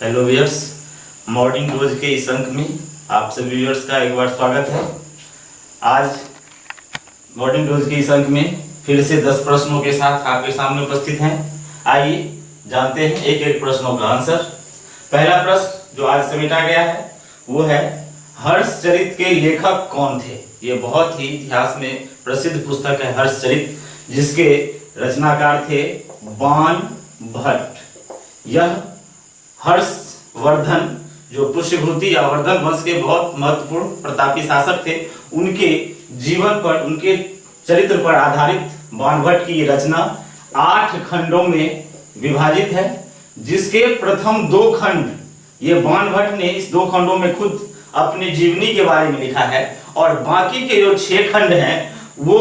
Hello viewers, morning रोज के इस अंक में आप सभी व्यूअर्स का एक बार स्वागत है। आज मॉर्निंग रोज के इस अंक में फिर से 10 प्रश्नों के साथ आपके सामने उपस्थित हैं। आइए जानते हैं एक एक प्रश्नों का आंसर। पहला प्रश्न जो आज समेटा गया है वो है, हर्षचरित के लेखक कौन थे? ये बहुत ही इतिहास में प्रसिद्ध पुस्तक है हर्षचरित, जिसके रचनाकार थे बाण भट्ट। यह हर्षवर्धन जो पुष्यभूति या वर्धन वंश के बहुत महत्वपूर्ण प्रतापी शासक थे, उनके जीवन पर, उनके चरित्र पर आधारित बाण भट्ट की रचना 8 खंडों में विभाजित है, जिसके प्रथम 2 खंड ये बाण भट्ट ने इस 2 खंडों में खुद अपनी जीवनी के बारे में लिखा है, और बाकी के जो 6 खंड हैं वो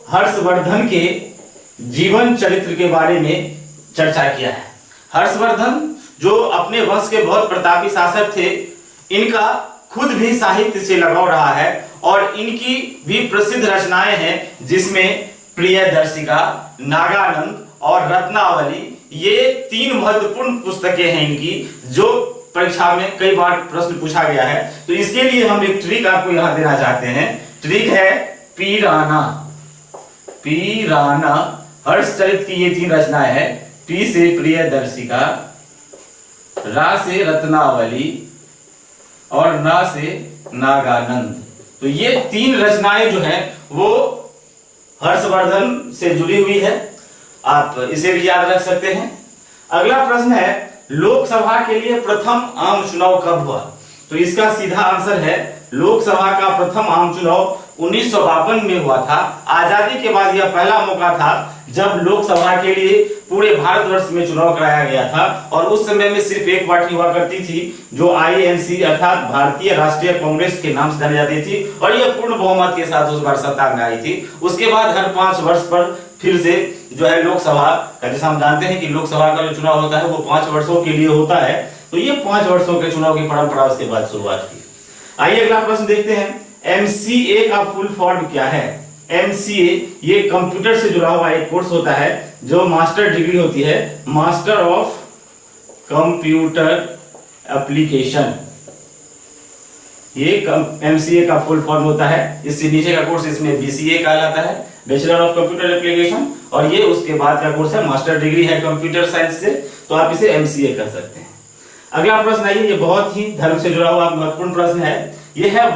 हर्षवर्धन के जीवन चरित्र के बारे में चर्चा किया है। हर्षवर्धन जो अपने वंश के बहुत प्रतापी शासक थे, इनका खुद भी साहित्य से लगाव रहा है और इनकी भी प्रसिद्ध रचनाएं हैं, जिसमें प्रियदर्शिका, नागानंद और रत्नावली, ये 3 महत्वपूर्ण पुस्तकें हैं इनकी, जो परीक्षा में कई बार प्रश्न पूछा गया है। तो इसके लिए हम एक ट्रिक आपको यहां देना चाहते हैं। ट्रिक है पीराना। हर्षचरित की ये 3 रचनाएं हैं, पी से प्रियदर्शिका, रा से रत्नावली और ना से नागानंद। तो ये 3 रचनाएं जो हैं वो हर्षवर्धन से जुड़ी हुई है, आप इसे भी याद रख सकते हैं। अगला प्रश्न है, लोकसभा के लिए प्रथम आम चुनाव कब हुआ? तो इसका सीधा आंसर है, लोकसभा का प्रथम आम चुनाव 1952 में हुआ था। आजादी के बाद यह पहला मौका था जब लोकसभा के लिए पूरे भारतवर्ष में चुनाव कराया गया था, और उस समय में सिर्फ एक पार्टी हुआ करती थी जो INC अर्थात भारतीय राष्ट्रीय कांग्रेस के नाम से जानी जाती थी, और यह पूर्ण बहुमत के साथ उस बार सत्ता में आई थी। उसके बाद हर 5 वर्ष पर फिर से जो है लोकसभा का, जैसा हम जानते हैं कि लोकसभा का जो चुनाव होता है वो 5 वर्षों के लिए होता है, तो ये 5 वर्षों के चुनाव की परंपरा उसके बाद शुरुआत की। आइए अगला प्रश्न देखते हैं, MCA का फुल फॉर्म क्या है? MCA ये कंप्यूटर से जुड़ा हुआ एक कोर्स होता है, जो मास्टर डिग्री होती है, मास्टर ऑफ कंप्यूटर एप्लीकेशन। ये MCA का फुल फॉर्म होता है। इससे नीचे का कोर्स इसमें BCA कहलाता है, बैचलर ऑफ कंप्यूटर एप्लीकेशन, और ये उसके बाद का कोर्स है, मास्टर डिग्री है कंप्यूटर साइंस से, तो आप इसे MCA कह सकते हैं। अगला प्रश्न आइए, ये बहुत ही धर्म से जुड़ा हुआ महत्वपूर्ण प्रश्न है। यह है,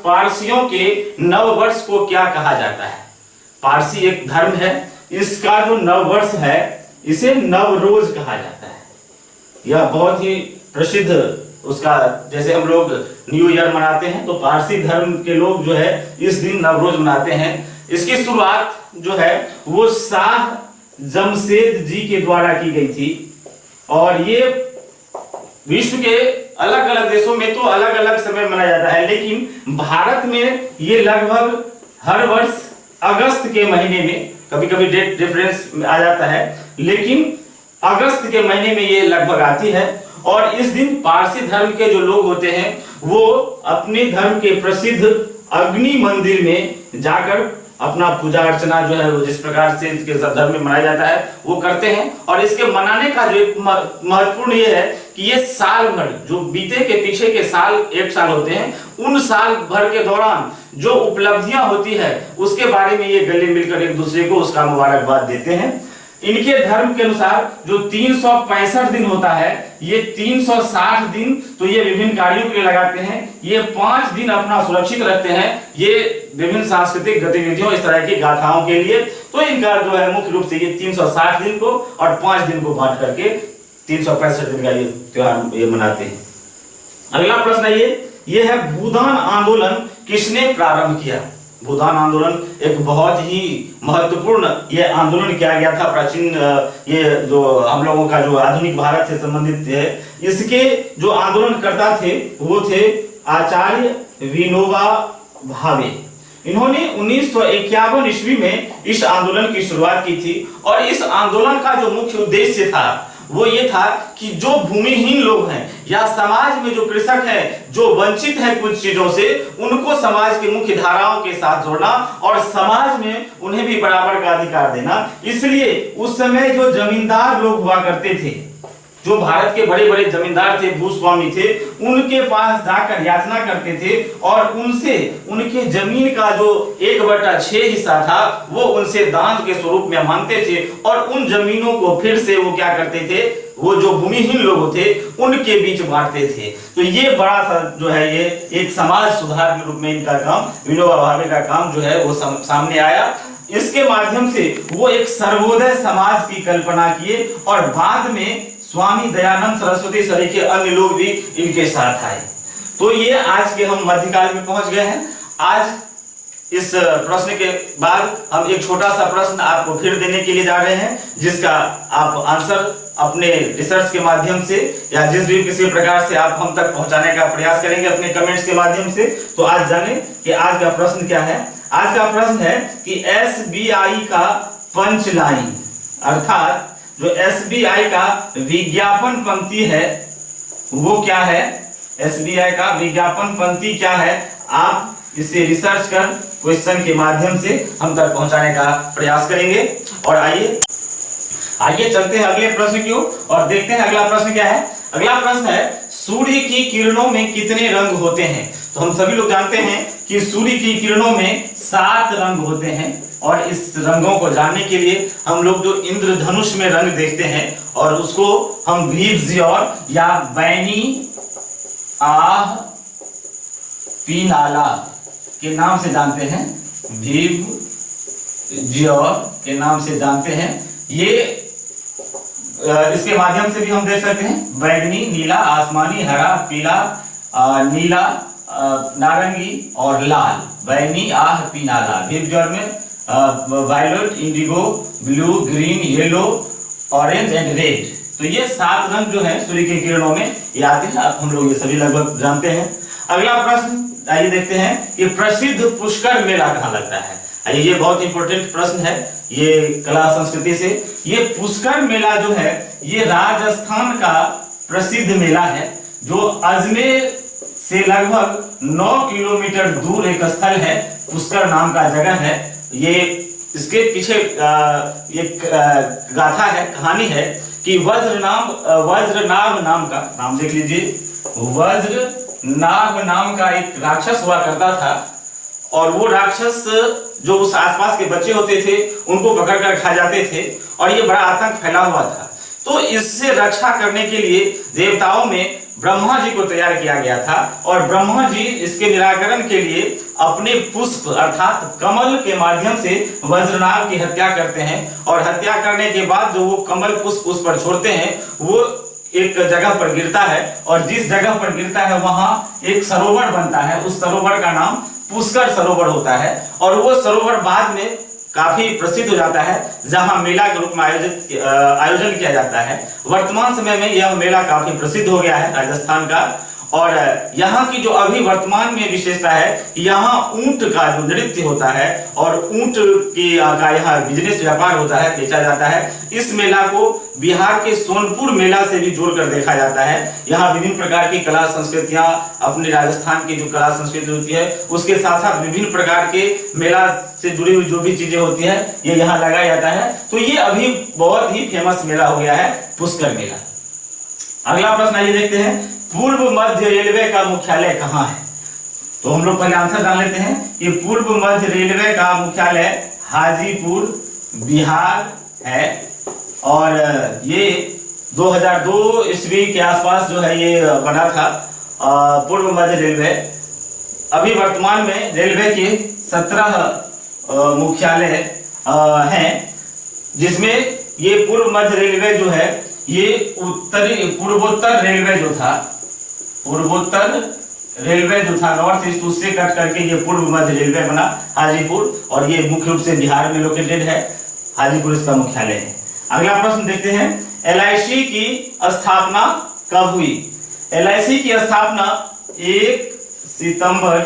पारसियों के नव वर्ष को क्या कहा जाता है? पारसी एक धर्म है, इसका जो नव वर्ष है इसे नवरोज कहा जाता है। यह बहुत ही प्रसिद्ध, उसका जैसे हम लोग न्यू ईयर मनाते हैं, तो पारसी धर्म के लोग जो है इस दिन नवरोज मनाते हैं। इसकी शुरुआत जो है वो शाह जमशेद जी के द्वारा की गई थी, और ये विश्व के अलग अलग देशों में तो अलग अलग समय मनाया जाता है, लेकिन भारत में ये लगभग हर वर्ष अगस्त के महीने में, कभी कभी डेट डिफरेंस आ जाता है, लेकिन अगस्त के महीने में ये लगभग आती है। और इस दिन पारसी धर्म के जो लोग होते हैं वो अपने धर्म के प्रसिद्ध अग्नि मंदिर में जाकर अपना पूजा अर्चना जो है वो जिस प्रकार से इसके धर्म में मनाया जाता है वो करते हैं। और इसके मनाने का जो एक महत्वपूर्ण ये है कि ये साल भर, जो बीते के पीछे के साल 1 साल होते हैं, उन साल भर के दौरान जो उपलब्धियां होती है उसके बारे में ये गले मिलकर एक दूसरे को उसका मुबारकबाद देते हैं। इनके धर्म के अनुसार जो 365 दिन होता है, ये 360 दिन तो ये विभिन्न कार्यों के लिए लगाते हैं, ये 5 दिन अपना सुरक्षित रखते हैं, ये विभिन्न सांस्कृतिक गतिविधियों, इस तरह की गाथाओं के लिए। तो इनका जो है मुख्य रूप से ये 360 दिन को और 5 दिन को बांट करके 365 दिन का ये त्योहार ये मनाते हैं। अगला प्रश्न ये है, भूदान आंदोलन किसने प्रारंभ किया? भूदान आंदोलन एक बहुत ही महत्वपूर्ण ये आंदोलन किया गया था प्राचीन, ये जो हम लोगों का जो आधुनिक भारत से संबंधित है, इसके जो आंदोलनकर्ता थे वो थे आचार्य विनोबा भावे। इन्होंने 1951 ईस्वी में इस आंदोलन की शुरुआत की थी, और इस आंदोलन का जो मुख्य उद्देश्य था वो ये था कि जो भूमिहीन लोग हैं या समाज में जो कृषक हैं, जो वंचित हैं कुछ चीजों से, उनको समाज की मुख्य धाराओं के साथ जोड़ना और समाज में उन्हें भी बराबर का अधिकार देना। इसलिए उस समय जो जमींदार लोग हुआ करते थे जो भारत के बड़े बड़े जमींदार थे, भूस्वामी थे, उनके पास जाकर याचना करते थे और उनसे उनके जमीन का जो 1/6 हिस्सा था वो उनसे दान के स्वरूप में मांगते थे और उन जमीनों को फिर से वो क्या करते थे, वो जो भूमिहीन लोग थे उनके बीच बांटते थे। तो ये बड़ा सा जो है ये एक समाज सुधार के रूप में इनका काम, विनोबा भावे का काम जो है वो सामने आया। इसके माध्यम से वो एक सर्वोदय समाज की कल्पना किए और बाद में स्वामी दयानंद सरस्वती सहित अन्य लोग भी इनके साथ आए। तो ये आज के हम मध्यकाल में पहुंच गए हैं। आज इस प्रश्न के बाद हम एक छोटा सा प्रश्न आपको फिर देने के लिए जा रहे हैं, जिसका आप आंसर अपने रिसर्च के माध्यम से या जिस भी किसी प्रकार से आप हम तक पहुंचाने का प्रयास करेंगे अपने कमेंट्स के माध्यम से। तो आज जाने कि आज का प्रश्न क्या है। आज का प्रश्न है कि SBI का पंच लाइन अर्थात जो SBI का विज्ञापन पंक्ति है वो क्या है, SBI का विज्ञापन पंक्ति क्या है, आप इसे रिसर्च कर क्वेश्चन के माध्यम से हम तक पहुंचाने का प्रयास करेंगे। और आइए चलते हैं अगले प्रश्न की ओर और देखते हैं अगला प्रश्न क्या है। अगला प्रश्न है सूर्य की किरणों में कितने रंग होते हैं। तो हम सभी लोग जानते हैं कि सूर्य की किरणों में 7 रंग होते हैं और इस रंगों को जानने के लिए हम लोग जो इंद्रधनुष में रंग देखते हैं और उसको हम ग्रीव्स या बैनी आह पीनाला के नाम से जानते हैं, भीव के नाम से जानते हैं। ये इसके माध्यम से भी हम देख सकते हैं बैगनी, नीला, आसमानी, हरा, पीला, नीला, नारंगी और लाल, बैगनी आह पीनाला। भीव में violet, indigo, blue, green, yellow, orange and red. तो ये 7 रंग जो है सूर्य की किरणों में ये आते हैं, अब हम लोग ये सभी लगभग जानते हैं। अगला प्रश्न आइए देखते हैं कि प्रसिद्ध पुष्कर मेला कहाँ लगता है। आइए ये बहुत इंपॉर्टेंट प्रश्न है ये कला संस्कृति से। ये पुष्कर मेला जो है ये राजस्थान का प्रसिद्ध मेला है जो अजमेर से लगभग 9 किलोमीटर दूर एक स्थल है, पुष्कर नाम का जगह है। ये इसके पीछे एक गाथा है, कहानी है कि वज्रनाभ नाम का, नाम देख लीजिए, वज्रनाभ नाम का एक राक्षस हुआ करता था और वो राक्षस जो उस आसपास के बच्चे होते थे उनको पकड़कर खा जाते थे और ये बड़ा आतंक फैला हुआ था। तो इससे रक्षा करने के लिए देवताओं में ब्रह्मा जी को तैयार किया गया था और ब्रह्मा जी इसके निराकरण के लिए अपने पुष्प अर्थात कमल के माध्यम से वज्रनाभ की हत्या करते हैं और हत्या करने के बाद जो वो कमल पुष्प उस पर छोड़ते हैं वो एक जगह पर गिरता है और जिस जगह पर गिरता है वहां एक सरोवर बनता है, उस सरोवर का नाम पुष्कर सरोवर होता है और वो सरोवर बाद में काफी प्रसिद्ध हो जाता है, जहां मेला के रूप में आयोजन किया जाता है। वर्तमान समय में यह मेला काफी प्रसिद्ध हो गया है राजस्थान का। और यहाँ की जो अभी वर्तमान में विशेषता है, यहाँ ऊंट का जो नृत्य होता है और ऊंट का यहाँ बिजनेस व्यापार होता है, बेचा जाता है। इस मेला को बिहार के सोनपुर मेला से भी जोड़कर देखा जाता है। यहाँ विभिन्न प्रकार की कला संस्कृतियां, अपने राजस्थान की जो कला संस्कृति होती है उसके साथ साथ विभिन्न प्रकार के मेला से जुड़ी हुई जो भी चीजें होती है ये यहाँ लगाया जाता है। तो ये अभी बहुत ही फेमस मेला हो गया है पुष्कर मेला। अगला प्रश्न आइए देखते हैं, पूर्व मध्य रेलवे का मुख्यालय कहाँ है। तो हम लोग पहले आंसर जान लेते हैं कि पूर्व मध्य रेलवे का मुख्यालय हाजीपुर बिहार है और ये 2002 ईस्वी के आसपास जो है ये बना था पूर्व मध्य रेलवे। अभी वर्तमान में रेलवे के 17 मुख्यालय हैं, जिसमें ये पूर्व मध्य रेलवे जो है ये पूर्वोत्तर रेलवे जो था, पूर्वोत्तर रेलवे जो था नॉर्थ ईस्ट, उससे कट करके ये पूर्व मध्य रेलवे बना हाजीपुर और ये मुख्य रूप से बिहार में लोकेटेड है। हाजीपुर इसका मुख्यालय है। अगला प्रश्न देखते हैं, LIC की स्थापना कब हुई। LIC की स्थापना 1 सितंबर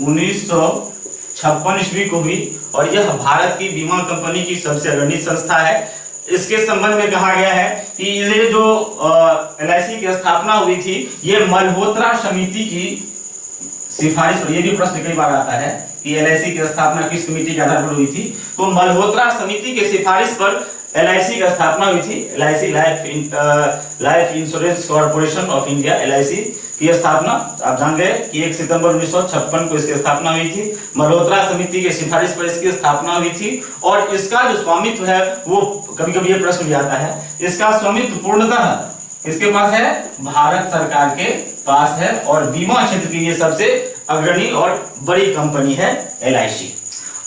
1956 ईस्वी को हुई और यह भारत की बीमा कंपनी की सबसे अग्रणी संस्था है। इसके संबंध में कहा गया है कि ये जो LIC की स्थापना हुई थी ये मल्होत्रा समिति की सिफारिश पर, ये भी प्रश्न कई बार आता है कि LIC की स्थापना किस कमेटी के आधार पर हुई थी। तो मल्होत्रा समिति के सिफारिश पर LIC की स्थापना हुई थी। LIC life insurance corporation of India, LIC की स्थापना आप जान गए कि 1 सितंबर 1956 को इसकी स्थापना हुई थी। मल्होत्रा समिति की सिफारिश पर इसकी स्थापना हुई थी और इसका जो स्वामित्व है वो कभी कभी ये प्रश्न भी आता है, इसका स्वामित्व पूर्णतः इसके पास है, भारत सरकार के पास है और बीमा क्षेत्र की ये सबसे अग्रणी और बड़ी कंपनी है LIC।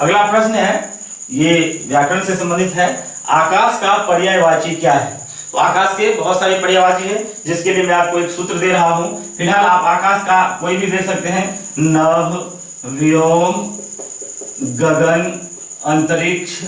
अगला प्रश्न है, ये व्याकरण से संबंधित है, आकाश का पर्यायवाची क्या है? तो आकाश के बहुत सारे पर्यायवाची है, जिसके लिए मैं आपको एक सूत्र दे रहा हूं। फिलहाल आप आकाश का कोई भी दे सकते हैं, नभ, व्योम, गगन, अंतरिक्ष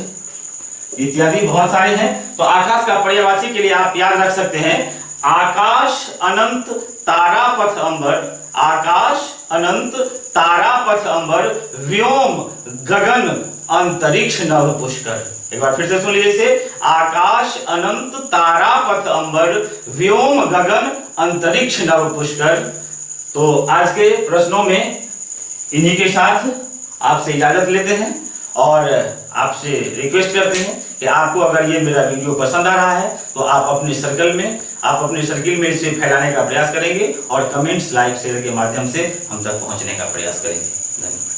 इत्यादि बहुत सारे हैं। तो आकाश का पर्यायवाची के लिए आप याद रख सकते हैं, आकाश अनंत तारापथ अंबर, आकाश अनंत तारापथ अंबर, व्योम गगन अंतरिक्ष नभ पुष्कर। एक बार फिर से सुन लीजिए इसे, आकाश अनंत तारापथ अंबर, व्योम गगन अंतरिक्ष नभ पुष्कर। तो आज के प्रश्नों में इन्हीं के साथ आपसे इजाजत लेते हैं और आपसे रिक्वेस्ट करते हैं कि आपको अगर ये मेरा वीडियो पसंद आ रहा है तो आप अपने सर्कल में इसे फैलाने का प्रयास करेंगे और कमेंट्स, लाइक, शेयर के माध्यम से हम तक पहुंचने का प्रयास करेंगे। धन्यवाद।